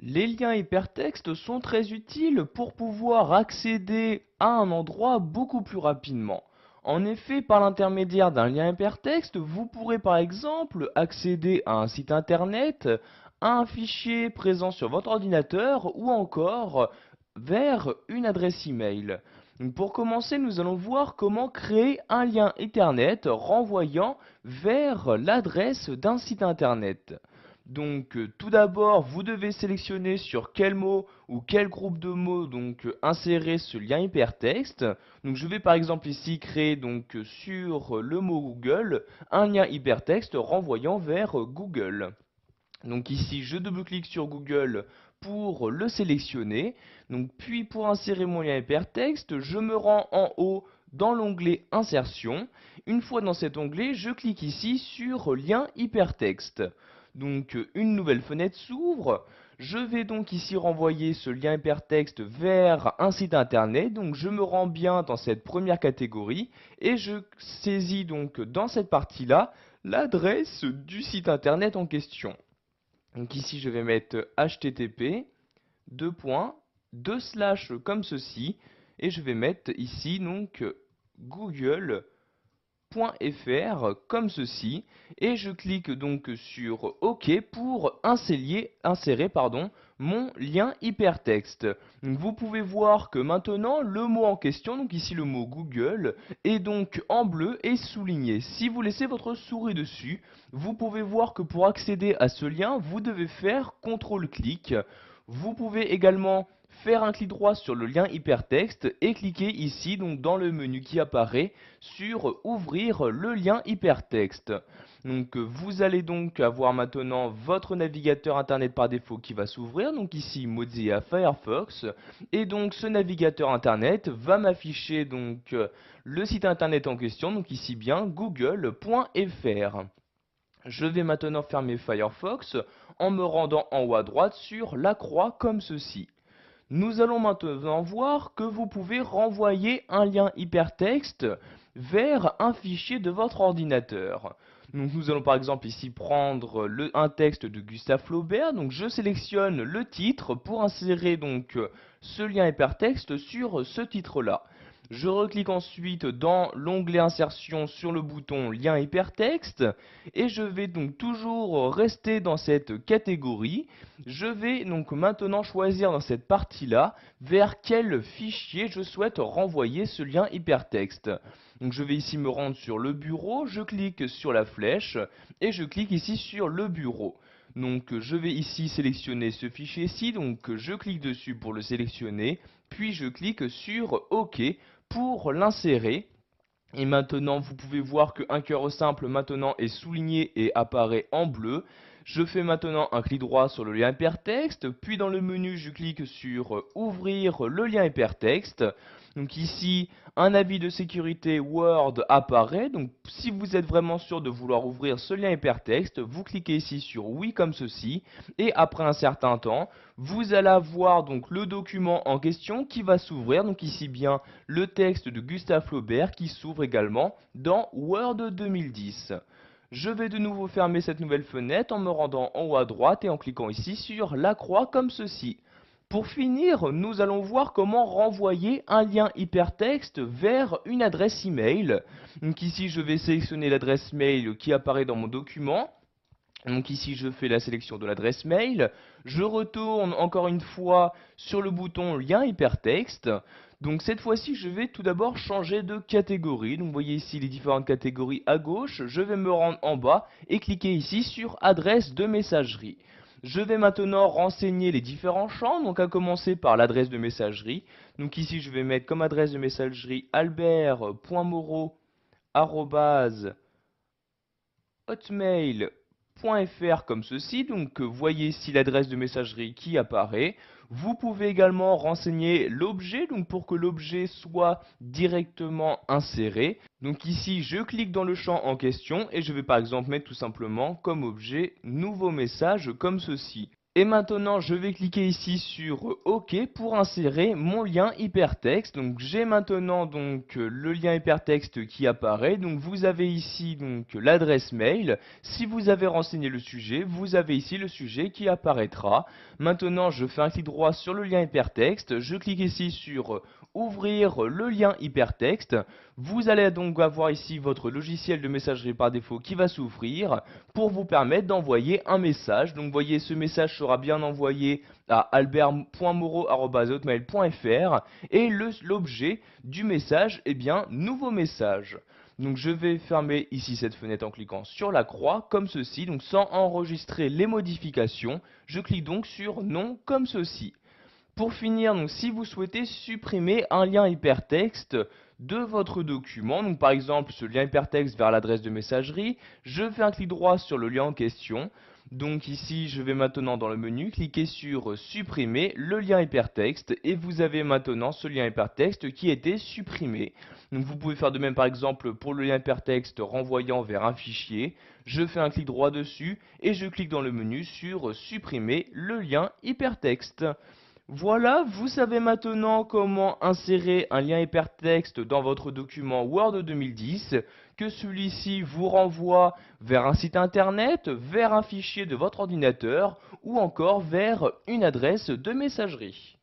Les liens hypertextes sont très utiles pour pouvoir accéder à un endroit beaucoup plus rapidement. En effet, par l'intermédiaire d'un lien hypertexte, vous pourrez par exemple accéder à un site internet, à un fichier présent sur votre ordinateur ou encore vers une adresse email. Donc, pour commencer, nous allons voir comment créer un lien internet renvoyant vers l'adresse d'un site internet. Donc tout d'abord, vous devez sélectionner sur quel mot ou quel groupe de mots insérer ce lien hypertexte. Donc je vais par exemple ici créer sur le mot Google un lien hypertexte renvoyant vers Google. Donc ici, je double-clique sur Google pour le sélectionner. Donc puis pour insérer mon lien hypertexte, je me rends en haut dans l'onglet Insertion. Une fois dans cet onglet, je clique ici sur Lien hypertexte. Donc une nouvelle fenêtre s'ouvre. Je vais donc ici renvoyer ce lien hypertexte vers un site internet. Donc je me rends bien dans cette première catégorie et je saisis donc dans cette partie-là l'adresse du site internet en question. Donc ici, je vais mettre http comme ceci, et je vais mettre ici google.fr comme ceci, et je clique donc sur OK pour insérer mon lien hypertexte. Donc vous pouvez voir que maintenant le mot en question, donc ici le mot Google, est donc en bleu et souligné. Si vous laissez votre souris dessus, vous pouvez voir que pour accéder à ce lien, vous devez faire CTRL-clic. Vous pouvez également faire un clic droit sur le lien hypertexte et cliquer ici donc dans le menu qui apparaît sur ouvrir le lien hypertexte. Donc vous allez donc avoir maintenant votre navigateur internet par défaut qui va s'ouvrir, donc ici Mozilla Firefox, et donc ce navigateur internet va m'afficher le site internet en question, donc ici bien google.fr. Je vais maintenant fermer Firefox en me rendant en haut à droite sur la croix comme ceci. Nous allons maintenant voir que vous pouvez renvoyer un lien hypertexte vers un fichier de votre ordinateur. Donc nous allons par exemple ici prendre un texte de Gustave Flaubert. Donc je sélectionne le titre pour insérer ce lien hypertexte sur ce titre-là. Je reclique ensuite dans l'onglet insertion sur le bouton lien hypertexte et je vais donc toujours rester dans cette catégorie. Je vais donc maintenant choisir dans cette partie-là vers quel fichier je souhaite renvoyer ce lien hypertexte. Donc je vais ici me rendre sur le bureau, je clique sur la flèche et je clique ici sur le bureau. Donc je vais ici sélectionner ce fichier-ci, donc je clique dessus pour le sélectionner, puis je clique sur OK pour l'insérer. Et maintenant, vous pouvez voir qu'un cœur simple maintenant est souligné et apparaît en bleu. Je fais maintenant un clic droit sur le lien hypertexte, puis dans le menu, je clique sur Ouvrir le lien hypertexte. Donc ici, un avis de sécurité Word apparaît. Donc si vous êtes vraiment sûr de vouloir ouvrir ce lien hypertexte, vous cliquez ici sur Oui comme ceci. Et après un certain temps, vous allez avoir donc le document en question qui va s'ouvrir. Donc ici bien le texte de Gustave Flaubert qui s'ouvre également dans Word 2010. Je vais de nouveau fermer cette nouvelle fenêtre en me rendant en haut à droite et en cliquant ici sur la croix comme ceci. Pour finir, nous allons voir comment renvoyer un lien hypertexte vers une adresse email. Donc ici, je vais sélectionner l'adresse mail qui apparaît dans mon document. Donc ici, je fais la sélection de l'adresse mail. Je retourne encore une fois sur le bouton lien hypertexte. Donc cette fois-ci, je vais tout d'abord changer de catégorie. Donc vous voyez ici les différentes catégories à gauche. Je vais me rendre en bas et cliquer ici sur adresse de messagerie. Je vais maintenant renseigner les différents champs, donc à commencer par l'adresse de messagerie. Donc ici, je vais mettre comme adresse de messagerie albert.moreau@hotmail.fr comme ceci. Donc voyez ici l'adresse de messagerie qui apparaît. Vous pouvez également renseigner l'objet, donc pour que l'objet soit directement inséré. Donc ici, je clique dans le champ en question et je vais par exemple mettre tout simplement comme objet nouveau message comme ceci. Et maintenant, je vais cliquer ici sur OK pour insérer mon lien hypertexte. Donc, j'ai maintenant le lien hypertexte qui apparaît. Donc, vous avez ici l'adresse mail. Si vous avez renseigné le sujet, vous avez ici le sujet qui apparaîtra. Maintenant, je fais un clic droit sur le lien hypertexte. Je clique ici sur ouvrir le lien hypertexte. Vous allez donc avoir ici votre logiciel de messagerie par défaut qui va s'ouvrir pour vous permettre d'envoyer un message. Donc, voyez, ce message sera bien envoyé à albert.moreau@hotmail.fr et l'objet du message est bien nouveau message. Donc, je vais fermer ici cette fenêtre en cliquant sur la croix comme ceci, donc sans enregistrer les modifications. Je clique donc sur non comme ceci. Pour finir, donc, si vous souhaitez supprimer un lien hypertexte de votre document, donc par exemple ce lien hypertexte vers l'adresse de messagerie, je fais un clic droit sur le lien en question. Donc ici, je vais maintenant dans le menu cliquer sur supprimer le lien hypertexte et vous avez maintenant ce lien hypertexte qui a été supprimé. Donc vous pouvez faire de même par exemple pour le lien hypertexte renvoyant vers un fichier. Je fais un clic droit dessus et je clique dans le menu sur supprimer le lien hypertexte. Voilà, vous savez maintenant comment insérer un lien hypertexte dans votre document Word 2010, que celui-ci vous renvoie vers un site internet, vers un fichier de votre ordinateur ou encore vers une adresse de messagerie.